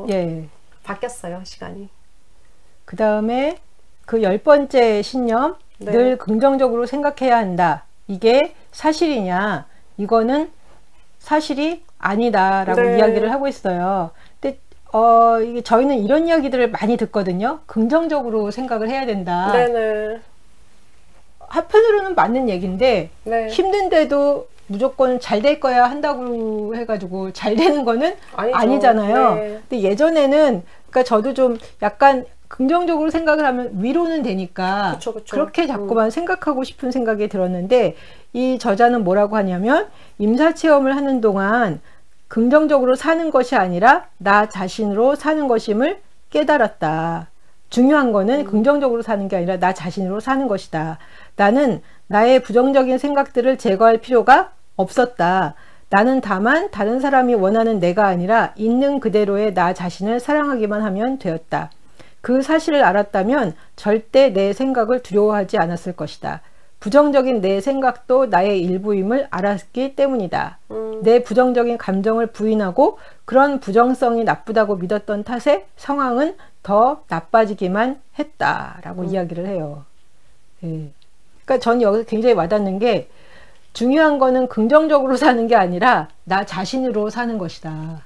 예. 바뀌었어요, 시간이. 그 다음에 그 10번째 신념, 네. 늘 긍정적으로 생각해야 한다. 이게 사실이냐? 이거는 사실이 아니다라고 네. 이야기를 하고 있어요. 근데 이게 저희는 이런 이야기들을 많이 듣거든요. 긍정적으로 생각을 해야 된다. 네네. 한편으로는 맞는 얘기인데 네. 힘든데도 무조건 잘 될 거야 한다고 해가지고 잘 되는 거는 아니죠. 아니잖아요. 네. 근데 예전에는 그러니까 저도 좀 약간 긍정적으로 생각을 하면 위로는 되니까 그쵸, 그쵸. 그렇게 자꾸만 생각하고 싶은 생각이 들었는데 이 저자는 뭐라고 하냐면 임사체험을 하는 동안 긍정적으로 사는 것이 아니라 나 자신으로 사는 것임을 깨달았다. 중요한 거는 긍정적으로 사는 게 아니라 나 자신으로 사는 것이다. 나는 나의 부정적인 생각들을 제거할 필요가 없었다. 나는 다만 다른 사람이 원하는 내가 아니라 있는 그대로의 나 자신을 사랑하기만 하면 되었다. 그 사실을 알았다면 절대 내 생각을 두려워하지 않았을 것이다. 부정적인 내 생각도 나의 일부임을 알았기 때문이다. 내 부정적인 감정을 부인하고 그런 부정성이 나쁘다고 믿었던 탓에 상황은 더 나빠지기만 했다라고 이야기를 해요. 예. 그러니까 전 여기서 굉장히 와닿는 게 중요한 거는 긍정적으로 사는 게 아니라 나 자신으로 사는 것이다.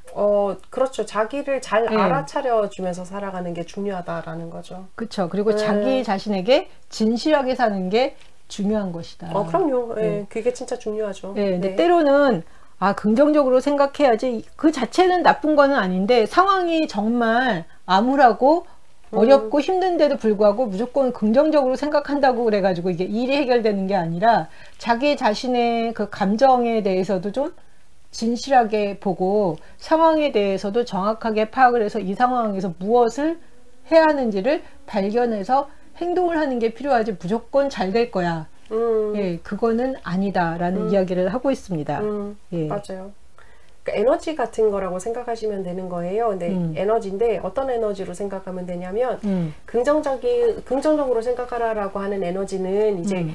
그렇죠. 자기를 잘 네. 알아차려 주면서 살아가는 게 중요하다라는 거죠. 그렇죠. 그리고 네. 자기 자신에게 진실하게 사는 게 중요한 것이다. 그럼요. 예, 네. 그게 진짜 중요하죠. 네, 근데 네. 때로는 긍정적으로 생각해야지 그 자체는 나쁜 거는 아닌데 상황이 정말 암울하고 어렵고 힘든데도 불구하고 무조건 긍정적으로 생각한다고 그래가지고 이게 일이 해결되는 게 아니라 자기 자신의 그 감정에 대해서도 좀 진실하게 보고 상황에 대해서도 정확하게 파악을 해서 이 상황에서 무엇을 해야 하는지를 발견해서 행동을 하는 게 필요하지 무조건 잘 될 거야. 예, 그거는 아니다라는 이야기를 하고 있습니다. 예. 맞아요. 그러니까 에너지 같은 거라고 생각하시면 되는 거예요. 근데 에너지인데 어떤 에너지로 생각하면 되냐면 긍정적으로 생각하라라고 하는 에너지는 이제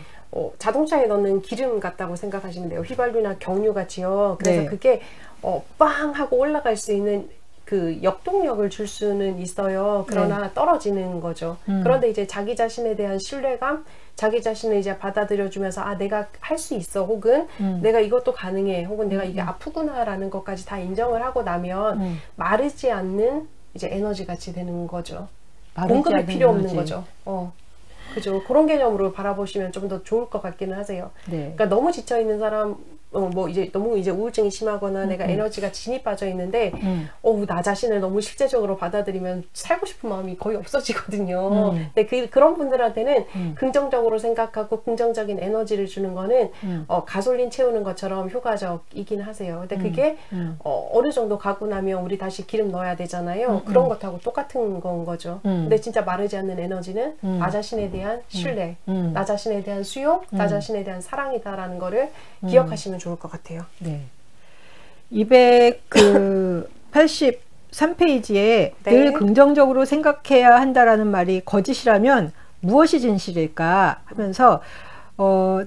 자동차에 넣는 기름 같다고 생각하시면 돼요. 휘발유나 경유 같이요. 그래서 네. 그게 빵 하고 올라갈 수 있는 그 역동력을 줄 수는 있어요. 그러나 떨어지는 거죠. 그런데 이제 자기 자신에 대한 신뢰감, 자기 자신을 이제 받아들여주면서 내가 할 수 있어, 혹은 내가 이것도 가능해, 혹은 내가 이게 아프구나라는 것까지 다 인정을 하고 나면 마르지 않는 이제 에너지 같이 되는 거죠. 공급이 필요 없는 거죠. 그죠. 그런 개념으로 바라보시면 좀 더 좋을 것 같기는 하세요. 네. 그러니까 너무 지쳐 있는 사람, 이제 너무 이제 우울증이 심하거나 내가 에너지가 진이 빠져 있는데, 나 자신을 너무 실제적으로 받아들이면 살고 싶은 마음이 거의 없어지거든요. 근데 그런 분들한테는 긍정적으로 생각하고 긍정적인 에너지를 주는 거는 가솔린 채우는 것처럼 효과적이긴 하세요. 근데 그게 어느 정도 가고 나면 우리 다시 기름 넣어야 되잖아요. 그런 것하고 똑같은 건 거죠. 근데 진짜 마르지 않는 에너지는 나 자신에 대한 신뢰, 나 자신에 대한 수용, 나 자신에 대한 사랑이다라는 거를 기억하시면 좋을 것 같아요. 네. 283페이지에 늘 긍정적으로 생각해야 한다라는 말이 거짓이라면 무엇이 진실일까 하면서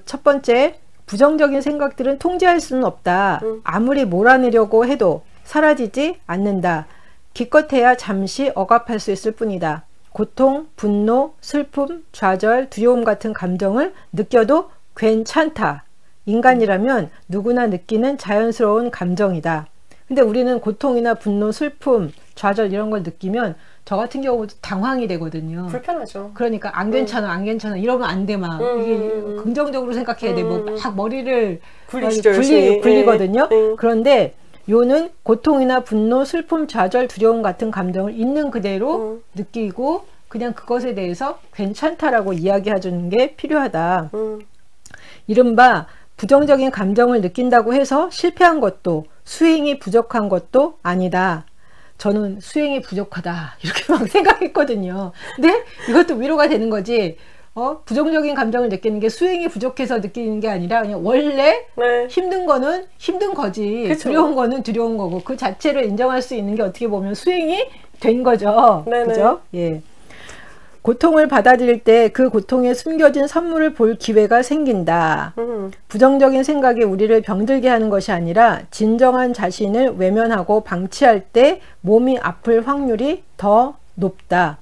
첫 번째, 부정적인 생각들은 통제할 수는 없다. 아무리 몰아내려고 해도 사라지지 않는다. 기껏해야 잠시 억압할 수 있을 뿐이다. 고통, 분노, 슬픔, 좌절, 두려움 같은 감정을 느껴도 괜찮다. 인간이라면 누구나 느끼는 자연스러운 감정이다. 근데 우리는 고통이나 분노, 슬픔, 좌절 이런 걸 느끼면 저 같은 경우도 당황이 되거든요. 불편하죠. 그러니까 안 괜찮아, 안 괜찮아 이러면 안 돼 막. 이게 긍정적으로 생각해야 돼. 뭐 막 머리를 굴리거든요. 그런데 요는 고통이나 분노, 슬픔, 좌절, 두려움 같은 감정을 있는 그대로 느끼고 그냥 그것에 대해서 괜찮다라고 이야기해주는 게 필요하다. 이른바 부정적인 감정을 느낀다고 해서 실패한 것도 수행이 부족한 것도 아니다. 저는 수행이 부족하다 이렇게 막 생각했거든요. 근데 이것도 위로가 되는 거지. 부정적인 감정을 느끼는 게 수행이 부족해서 느끼는 게 아니라 그냥 원래 힘든 거는 힘든 거지. 그쵸? 두려운 거는 두려운 거고 그 자체를 인정할 수 있는 게 어떻게 보면 수행이 된 거죠. 그죠? 예. 고통을 받아들일 때 그 고통에 숨겨진 선물을 볼 기회가 생긴다. 부정적인 생각이 우리를 병들게 하는 것이 아니라 진정한 자신을 외면하고 방치할 때 몸이 아플 확률이 더 높다.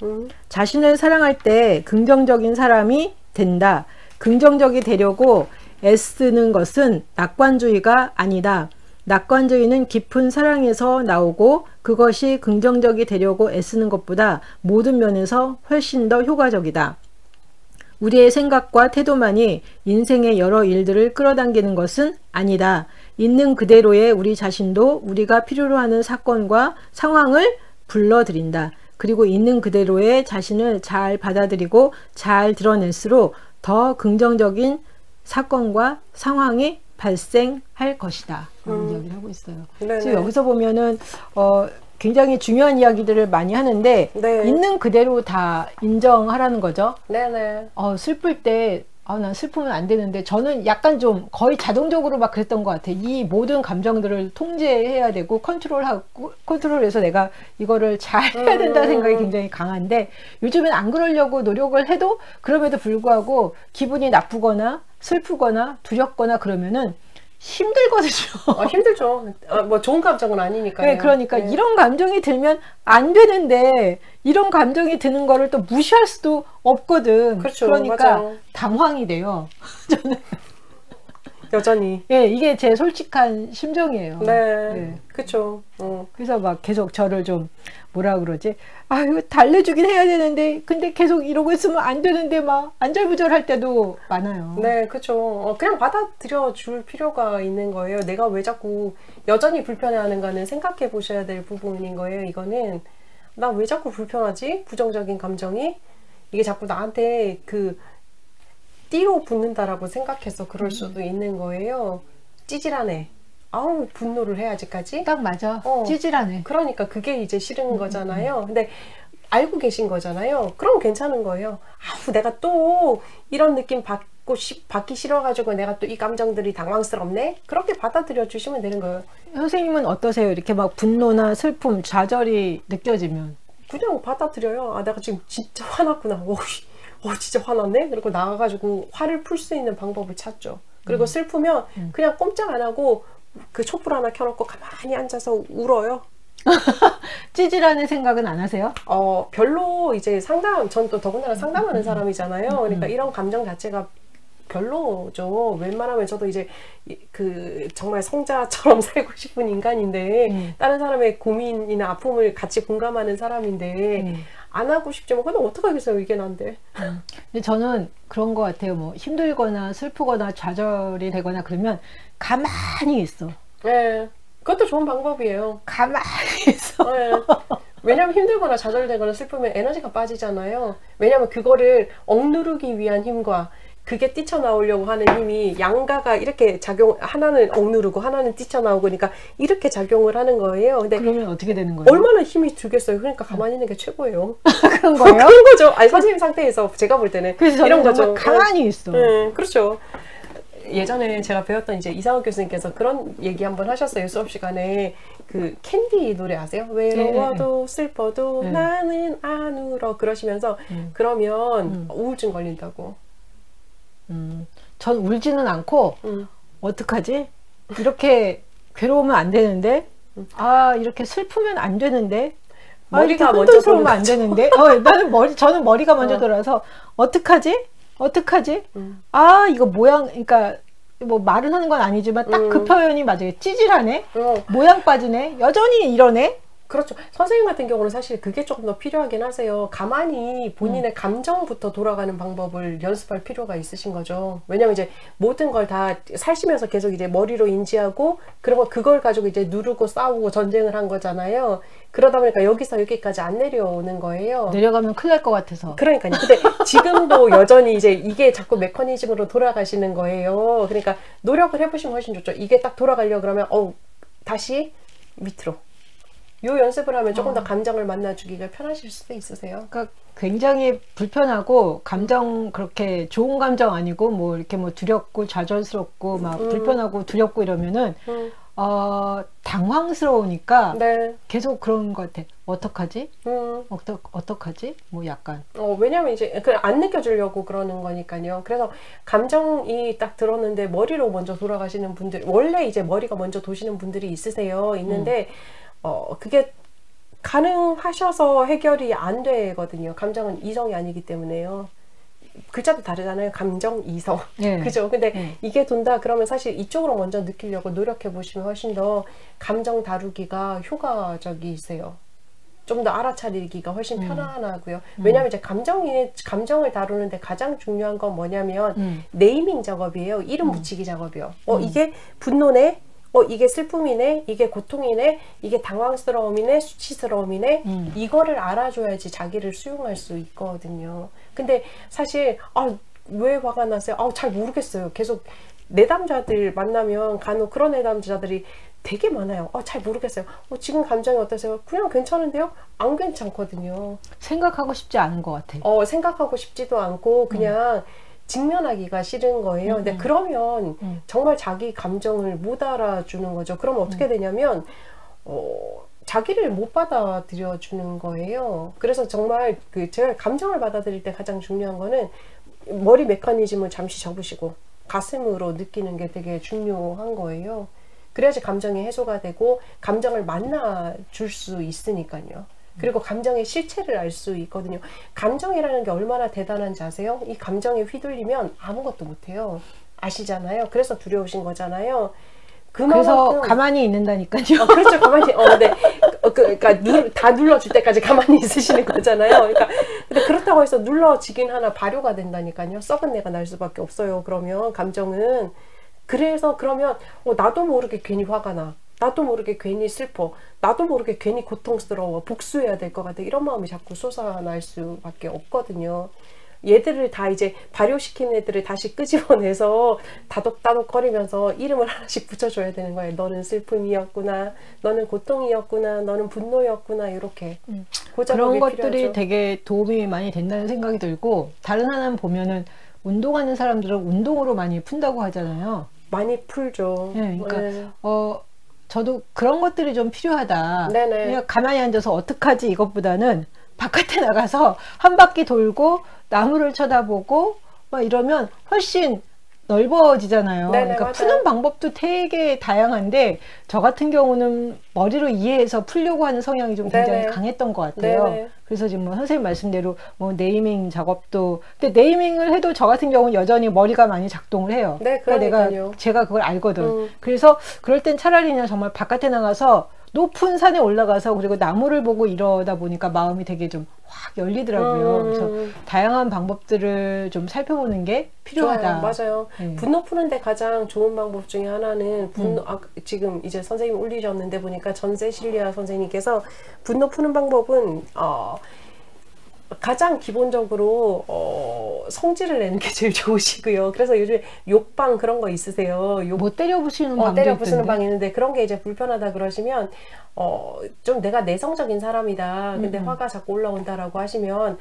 자신을 사랑할 때 긍정적인 사람이 된다. 긍정적이 되려고 애쓰는 것은 낙관주의가 아니다. 낙관주의는 깊은 사랑에서 나오고 그것이 긍정적이 되려고 애쓰는 것보다 모든 면에서 훨씬 더 효과적이다. 우리의 생각과 태도만이 인생의 여러 일들을 끌어당기는 것은 아니다. 있는 그대로의 우리 자신도 우리가 필요로 하는 사건과 상황을 불러들인다. 그리고 있는 그대로의 자신을 잘 받아들이고 잘 드러낼수록 더 긍정적인 사건과 상황이 발생할 것이다. 그런 이야기를 하고 있어요. 그래서 여기서 보면은 굉장히 중요한 이야기들을 많이 하는데 네. 있는 그대로 다 인정하라는 거죠. 네네. 슬플 때 난 슬프면 안 되는데 저는 약간 좀 거의 자동적으로 막 그랬던 것 같아. 이 모든 감정들을 통제해야 되고 컨트롤해서 내가 이거를 잘 해야 된다는 생각이 굉장히 강한데 요즘엔 안 그러려고 노력을 해도 그럼에도 불구하고 기분이 나쁘거나 슬프거나 두렵거나 그러면은 힘들거든요. 힘들죠. 뭐 좋은 감정은 아니니까요. 네, 그러니까 네. 이런 감정이 들면 안 되는데 이런 감정이 드는 거를 또 무시할 수도 없거든. 그렇죠. 그러니까 맞아요. 당황이 돼요. 저는 여전히. 예, 이게 제 솔직한 심정이에요. 네. 네. 그렇죠. 그래서 막 계속 저를 좀 뭐라 그러지? 이거 달래주긴 해야 되는데 근데 계속 이러고 있으면 안 되는데 막 안절부절할 때도 많아요. 네, 그렇죠. 그냥 받아들여 줄 필요가 있는 거예요. 내가 왜 자꾸 여전히 불편해하는가는 생각해 보셔야 될 부분인 거예요. 이거는 나 왜 자꾸 불편하지? 부정적인 감정이 이게 자꾸 나한테 띠로 붙는다라고 생각해서 그럴 수도 있는 거예요. 찌질하네. 아우, 분노를 해야지까지. 딱 맞아. 찌질하네. 그러니까 그게 이제 싫은 거잖아요. 근데 알고 계신 거잖아요. 그럼 괜찮은 거예요. 아우, 내가 또 이런 느낌 받기 싫어가지고 내가 또 이 감정들이 당황스럽네. 그렇게 받아들여 주시면 되는 거예요. 선생님은 어떠세요? 이렇게 막 분노나 슬픔, 좌절이 느껴지면 그냥 받아들여요. 내가 지금 진짜 화났구나. 진짜 화났네. 그리고 나가가지고 화를 풀 수 있는 방법을 찾죠. 그리고 슬프면 그냥 꼼짝 안 하고 그 촛불 하나 켜놓고 가만히 앉아서 울어요. 찌질하는 생각은 안 하세요? 별로 이제 전 또 더군다나 상담하는 사람이잖아요. 그러니까 이런 감정 자체가 별로죠. 웬만하면 저도 이제 정말 성자처럼 살고 싶은 인간인데 다른 사람의 고민이나 아픔을 같이 공감하는 사람인데 안 하고 싶지만 근데 어떡하겠어요. 이게 난데. 근데 저는 그런 것 같아요. 뭐 힘들거나 슬프거나 좌절이 되거나 그러면 가만히 있어. 네, 그것도 좋은 방법이에요. 가만히 있어. 네. 왜냐면 힘들거나 좌절되거나 슬프면 에너지가 빠지잖아요. 왜냐면 그거를 억누르기 위한 힘과 그게 뛰쳐나오려고 하는 힘이 양가가 이렇게 하나는 억누르고 하나는 뛰쳐나오고 그러니까 이렇게 작용을 하는 거예요. 근데 그러면 어떻게 되는 거예요? 얼마나 힘이 들겠어요. 그러니까 가만히 있는 게 최고예요. 그런 거예요? 그런 거죠. 선생님 상태에서 제가 볼 때는 그래서 이런 거죠. 가만히 있어. 그렇죠. 예전에 제가 배웠던 이제 이상욱 교수님께서 그런 얘기 한번 하셨어요. 수업 시간에 캔디 노래 아세요? 외로워도 슬퍼도 나는 안 울어 그러시면서 그러면 우울증 걸린다고. 전 울지는 않고 어떡하지? 이렇게 괴로우면 안 되는데 이렇게 슬프면 안 되는데 머리가 이렇게 먼저 돌면 안 되는데 저는 머리가 먼저 돌아서 어떡하지? 이거 그러니까 뭐 말은 하는 건 아니지만 딱 그 표현이 맞아요. 찌질하네. 모양 빠지네. 여전히 이러네. 그렇죠. 선생님 같은 경우는 사실 그게 조금 더 필요하긴 하세요. 가만히 본인의 감정부터 돌아가는 방법을 연습할 필요가 있으신 거죠. 왜냐면 이제 모든 걸 다 살시면서 계속 이제 머리로 인지하고 그러면 그걸 가지고 이제 누르고 싸우고 전쟁을 한 거잖아요. 그러다 보니까 여기서 여기까지 안 내려오는 거예요. 내려가면 큰일 날 것 같아서. 그러니까요. 근데 지금도 여전히 이제 이게 자꾸 메커니즘으로 돌아가시는 거예요. 그러니까 노력을 해보시면 훨씬 좋죠. 이게 딱 돌아가려고 그러면 다시 밑으로. 요 연습을 하면 조금 더 감정을 만나주기가 편하실 수도 있으세요. 그러니까 굉장히 불편하고 감정 그렇게 좋은 감정 아니고 뭐 이렇게 뭐 두렵고 좌절스럽고 막 불편하고 두렵고 이러면은 당황스러우니까 네. 계속 그런 것 같아. 어떡하지? 어떡하지? 뭐 약간. 왜냐면 이제 안 느껴주려고 그러는 거니까요. 그래서 감정이 딱 들었는데 머리로 먼저 돌아가시는 분들, 원래 이제 머리가 먼저 도시는 분들이 있는데, 그게 가능하셔서 해결이 안 되거든요. 감정은 이성이 아니기 때문에요. 글자도 다르잖아요. 감정, 이성. 네. 그죠? 근데 이게 돈다 그러면 사실 이쪽으로 먼저 느끼려고 노력해 보시면 훨씬 더 감정 다루기가 효과적이세요. 좀 더 알아차리기가 훨씬 편안하고요. 왜냐하면 이제 감정을 다루는데 가장 중요한 건 뭐냐면 네이밍 작업이에요. 이름 붙이기 작업이요. 이게 분노네. 이게 슬픔이네, 이게 고통이네, 이게 당황스러움이네, 수치스러움이네, 이거를 알아줘야지 자기를 수용할 수 있거든요. 근데 사실, 왜 화가 났어요? 잘 모르겠어요. 계속 내담자들 만나면 간혹 그런 내담자들이 되게 많아요. 잘 모르겠어요. 지금 감정이 어떠세요? 그냥 괜찮은데요? 안 괜찮거든요. 생각하고 싶지 않은 것 같아. 생각하고 싶지도 않고, 그냥 직면하기가 싫은 거예요. 근데 그러면 정말 자기 감정을 못 알아주는 거죠. 그럼 어떻게 되냐면 자기를 못 받아들여 주는 거예요. 그래서 정말 제가 감정을 받아들일 때 가장 중요한 거는 머리 메커니즘을 잠시 접으시고 가슴으로 느끼는 게 되게 중요한 거예요. 그래야지 감정이 해소가 되고 감정을 만나줄 수 있으니까요. 그리고 감정의 실체를 알 수 있거든요. 감정이라는 게 얼마나 대단한지 아세요? 이 감정에 휘둘리면 아무것도 못해요. 아시잖아요. 그래서 두려우신 거잖아요. 그래서 가만히 있는다니까요. 그렇죠. 가만히, 네. 그러니까 다 눌러줄 때까지 가만히 있으시는 거잖아요. 그러니까, 근데 그렇다고 해서 눌러지긴 하나 발효가 된다니까요. 썩은 내가 날 수밖에 없어요. 그러면 감정은. 그래서 그러면 나도 모르게 괜히 화가 나. 나도 모르게 괜히 슬퍼. 나도 모르게 괜히 고통스러워. 복수해야 될 것 같아. 이런 마음이 자꾸 솟아날 수밖에 없거든요. 얘들을 다 이제 발효시킨 애들을 다시 끄집어내서 다독다독거리면서 이름을 하나씩 붙여줘야 되는 거예요. 너는 슬픔이었구나. 너는 고통이었구나. 너는 분노였구나. 이렇게. 그런 것들이 필요하죠. 되게 도움이 많이 된다는 생각이 들고, 다른 하나는 보면은 운동하는 사람들은 운동으로 많이 푼다고 하잖아요. 많이 풀죠. 네, 그러니까 저도 그런 것들이 좀 필요하다. 네네. 그냥 가만히 앉아서 어떡하지 이것보다는 바깥에 나가서 한 바퀴 돌고 나무를 쳐다보고 막 이러면 훨씬 넓어지잖아요. 네네, 그러니까 맞아요. 푸는 방법도 되게 다양한데 저 같은 경우는 머리로 이해해서 풀려고 하는 성향이 좀 굉장히 네네. 강했던 것 같아요. 네네. 그래서 지금 선생님 말씀대로 네이밍 작업도, 근데 네이밍을 해도 저 같은 경우는 여전히 머리가 많이 작동을 해요. 네, 그러니까 제가 그걸 알거든. 그래서 그럴 땐 차라리 그냥 정말 바깥에 나가서 높은 산에 올라가서 그리고 나무를 보고 이러다 보니까 마음이 되게 좀 확 열리더라고요. 그래서 다양한 방법들을 좀 살펴보는 게 필요하다. 좋아요. 맞아요. 네. 분노 푸는데 가장 좋은 방법 중에 하나는 지금 이제 선생님 올리셨는데 보니까 전세실리아 선생님께서 분노 푸는 방법은 가장 기본적으로 성질을 내는 게 제일 좋으시고요. 그래서 요즘에 욕방 그런 거 있으세요? 뭐 때려부시는 방도 때려부시는 있던데. 방이 있는데 그런 게 이제 불편하다 그러시면 좀 내가 내성적인 사람이다. 근데 화가 자꾸 올라온다라고 하시면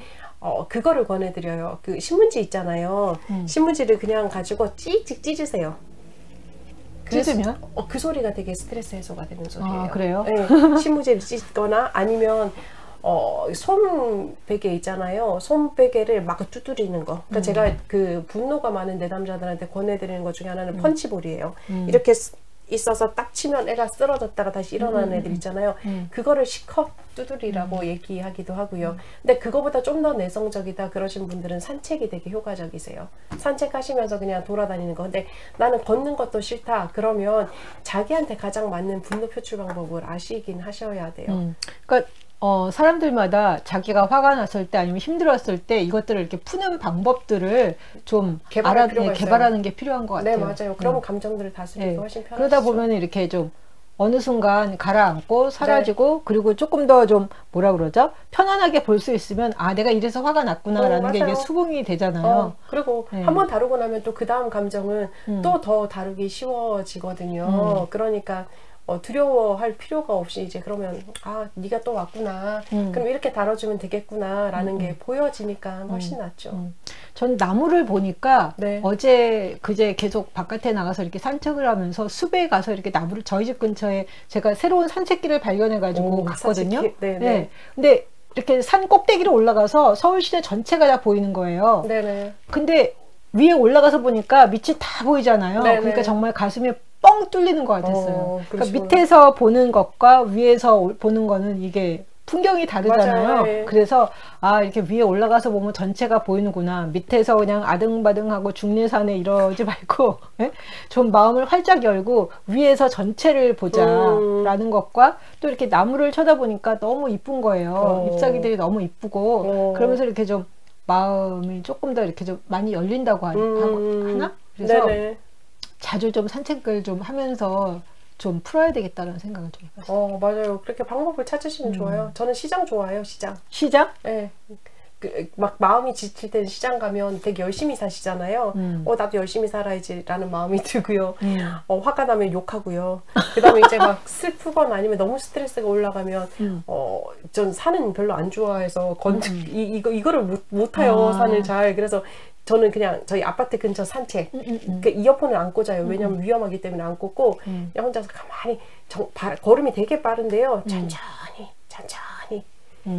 그거를 권해드려요. 그 신문지 있잖아요. 신문지를 그냥 가지고 찍찍 찢으세요. 찢으면? 그 소리가 되게 스트레스 해소가 되는 소리예요. 아, 그래요? 네, 신문지를 찢거나 아니면 손베개 있잖아요. 손베개를 막 두드리는 거. 그러니까 제가 그 분노가 많은 내담자들한테 권해드리는 것 중에 하나는 펀치볼이에요. 이렇게 있어서 딱 치면 애가 쓰러졌다가 다시 일어나는 애들 있잖아요. 그거를 실컷 두드리라고 얘기하기도 하고요. 근데 그거보다 좀 더 내성적이다 그러신 분들은 산책이 되게 효과적이세요. 산책하시면서 그냥 돌아다니는 거. 근데 나는 걷는 것도 싫다. 그러면 자기한테 가장 맞는 분노 표출 방법을 아시긴 하셔야 돼요. 그러니까 사람들마다 자기가 화가 났을 때 아니면 힘들었을 때 이것들을 이렇게 푸는 방법들을 좀 개발하는 게 필요한 것 같아요. 네, 맞아요. 그러면 감정들을 다스리기 훨씬 편하죠. 그러다 보면 이렇게 좀 어느 순간 가라앉고 사라지고 그리고 조금 더 좀 뭐라 그러죠? 편안하게 볼 수 있으면 내가 이래서 화가 났구나라는 게 이게 수긍이 되잖아요. 그리고 한번 다루고 나면 또 그 다음 감정은 또 더 다루기 쉬워지거든요. 그러니까 두려워할 필요가 없이 이제 그러면 네가 또 왔구나. 그럼 이렇게 다뤄주면 되겠구나 라는 게 보여지니까 훨씬 낫죠. 전 나무를 보니까 네. 어제 그제 계속 바깥에 나가서 이렇게 산책을 하면서 숲에 가서 이렇게 나무를 저희 집 근처에 제가 새로운 산책길을 발견해 가지고 갔거든요. 네. 네. 근데 이렇게 산 꼭대기로 올라가서 서울시내 전체가 다 보이는 거예요. 네네. 근데 위에 올라가서 보니까 밑이 다 보이잖아요. 네네. 그러니까 정말 가슴이 뻥 뚫리는 것 같았어요. 그러니까 그러시구나. 밑에서 보는 것과 위에서 보는 거는 이게 풍경이 다르잖아요. 맞아요. 네. 그래서 아 이렇게 위에 올라가서 보면 전체가 보이는구나. 밑에서 그냥 아등바등하고 중내산에 이러지 말고 예? 좀 마음을 활짝 열고 위에서 전체를 보자라는 것과 또 이렇게 나무를 쳐다보니까 너무 이쁜 거예요. 잎사귀들이 너무 이쁘고 그러면서 이렇게 좀 마음이 조금 더 이렇게 좀 많이 열린다고 하나? 그래서 네네. 자주 좀 산책을 좀 하면서 좀 풀어야 되겠다는 생각을 좀 해봤어요. 맞아요. 그렇게 방법을 찾으시면 좋아요. 저는 시장 좋아해요, 시장. 시장? 네. 막 마음이 지칠 때는 시장 가면 되게 열심히 사시잖아요. 나도 열심히 살아야지라는 마음이 들고요. 화가 나면 욕하고요. 그 다음에 이제 막 슬프거나 아니면 너무 스트레스가 올라가면, 전 산은 별로 안 좋아해서, 이거를 못해요, 산을 잘. 그래서 저는 그냥 저희 아파트 근처 산책, 그 이어폰을 안 꽂아요. 왜냐면 위험하기 때문에 안 꽂고, 그냥 혼자서 가만히, 걸음이 되게 빠른데요. 천천히.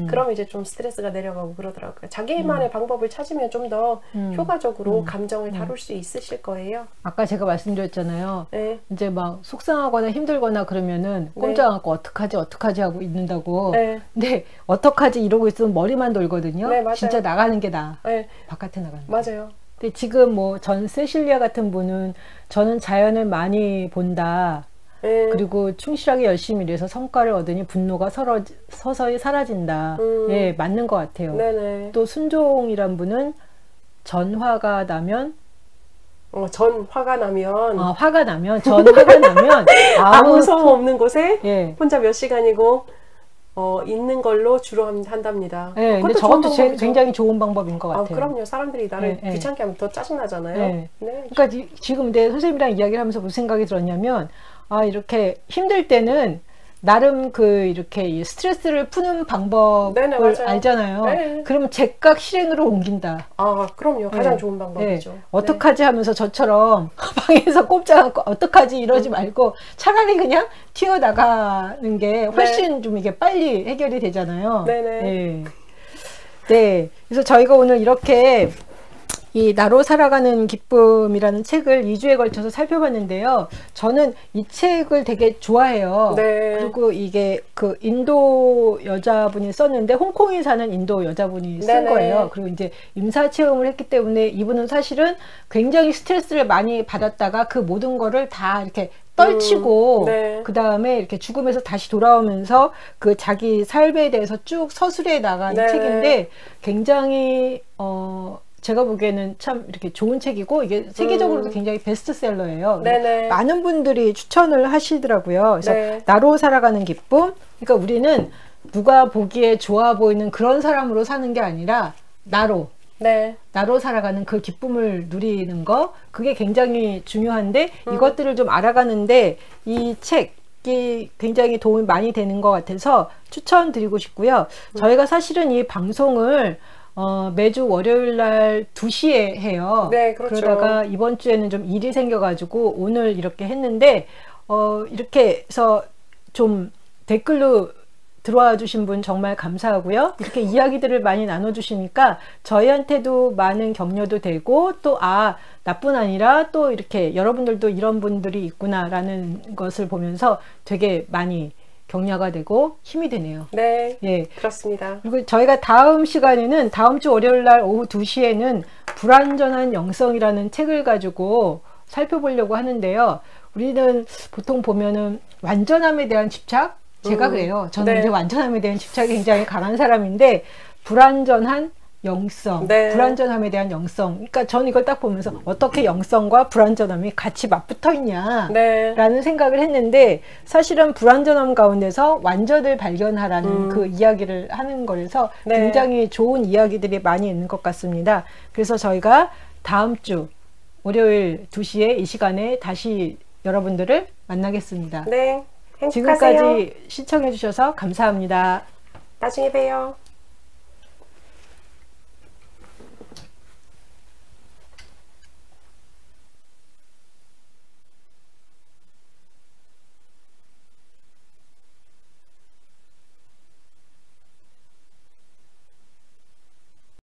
그러면 이제 좀 스트레스가 내려가고 그러더라고요. 자기만의 방법을 찾으면 좀 더 효과적으로 감정을 다룰 수 있으실 거예요. 아까 제가 말씀드렸잖아요. 네. 이제 막 속상하거나 힘들거나 그러면은 꼼짝 않고 어떡하지 하고 있는다고. 네. 근데 어떡하지 이러고 있으면 머리만 돌거든요. 네, 맞아요. 진짜 나가는 게 나아. 네. 바깥에 나가는 게. 맞아요. 근데 지금 뭐 전 세실리아 같은 분은 저는 자연을 많이 본다. 네. 그리고 충실하게 열심히 일해서 성과를 얻으니 분노가 서서히 사라진다. 예, 맞는 것 같아요. 네네. 또 순종이란 분은 전화가 나면 화가 나면 화가 나면 아무 소음 없는 곳에 예. 혼자 몇 시간이고 있는 걸로 주로 한답니다. 예, 근데 저것도 굉장히 좋은 방법인 것 같아요. 그럼요. 사람들이 나를 예, 귀찮게 하면 더 짜증나잖아요. 예. 네. 그러니까 지금 근데 선생님이랑 이야기를 하면서 무슨 생각이 들었냐면 이렇게 힘들 때는 나름 이렇게 이 스트레스를 푸는 방법을 네네, 알잖아요. 네. 그러면 즉각 실행으로 옮긴다. 그럼요. 가장 좋은 방법이죠. 네. 어떡하지 하면서 저처럼 방에서 꼼짝 않고 어떡하지 이러지 말고 차라리 그냥 튀어나가는 게 훨씬 좀 이게 빨리 해결이 되잖아요. 네네. 네. 네. 그래서 저희가 오늘 이렇게 이 나로 살아가는 기쁨이라는 책을 2주에 걸쳐서 살펴봤는데요. 저는 이 책을 되게 좋아해요. 네. 그리고 이게 인도 여자분이 썼는데 홍콩에 사는 인도 여자분이 쓴 네네. 거예요. 그리고 이제 임사 체험을 했기 때문에 이분은 사실은 굉장히 스트레스를 많이 받았다가 그 모든 거를 다 이렇게 떨치고 네. 그 다음에 이렇게 죽음에서 다시 돌아오면서 그 자기 삶에 대해서 쭉 서술해 나간 네. 책인데 굉장히 제가 보기에는 참 이렇게 좋은 책이고 이게 세계적으로도 굉장히 베스트셀러예요. 네네. 많은 분들이 추천을 하시더라고요. 그래서 네. 나로 살아가는 기쁨. 그러니까 우리는 누가 보기에 좋아 보이는 그런 사람으로 사는 게 아니라 나로 살아가는 그 기쁨을 누리는 거, 그게 굉장히 중요한데 이것들을 좀 알아가는데 이 책이 굉장히 도움이 많이 되는 것 같아서 추천드리고 싶고요. 저희가 사실은 이 방송을 매주 월요일 날 2시에 해요. 네, 그렇죠. 그러다가 이번 주에는 좀 일이 생겨가지고 오늘 이렇게 했는데, 이렇게 해서 좀 댓글로 들어와 주신 분 정말 감사하고요. 이렇게 이야기들을 많이 나눠주시니까 저희한테도 많은 격려도 되고 또 나뿐 아니라 또 이렇게 여러분들도 이런 분들이 있구나라는 것을 보면서 되게 많이 격려가 되고 힘이 되네요. 네, 예, 그렇습니다. 그리고 저희가 다음 시간에는 다음 주 월요일 날 오후 2시에는 불완전한 영성이라는 책을 가지고 살펴보려고 하는데요. 우리는 보통 보면은 완전함에 대한 집착? 제가 그래요. 저는 이제 완전함에 대한 집착이 굉장히 강한 사람인데 불완전한 영성, 불완전함에 대한 영성. 그러니까 저는 이걸 딱 보면서 어떻게 영성과 불완전함이 같이 맞붙어 있냐라는 생각을 했는데 사실은 불완전함 가운데서 완전을 발견하라는 그 이야기를 하는 거라서 굉장히 좋은 이야기들이 많이 있는 것 같습니다. 그래서 저희가 다음 주 월요일 2시에 이 시간에 다시 여러분들을 만나겠습니다. 네, 행복하세요. 지금까지 시청해 주셔서 감사합니다. 나중에 봬요.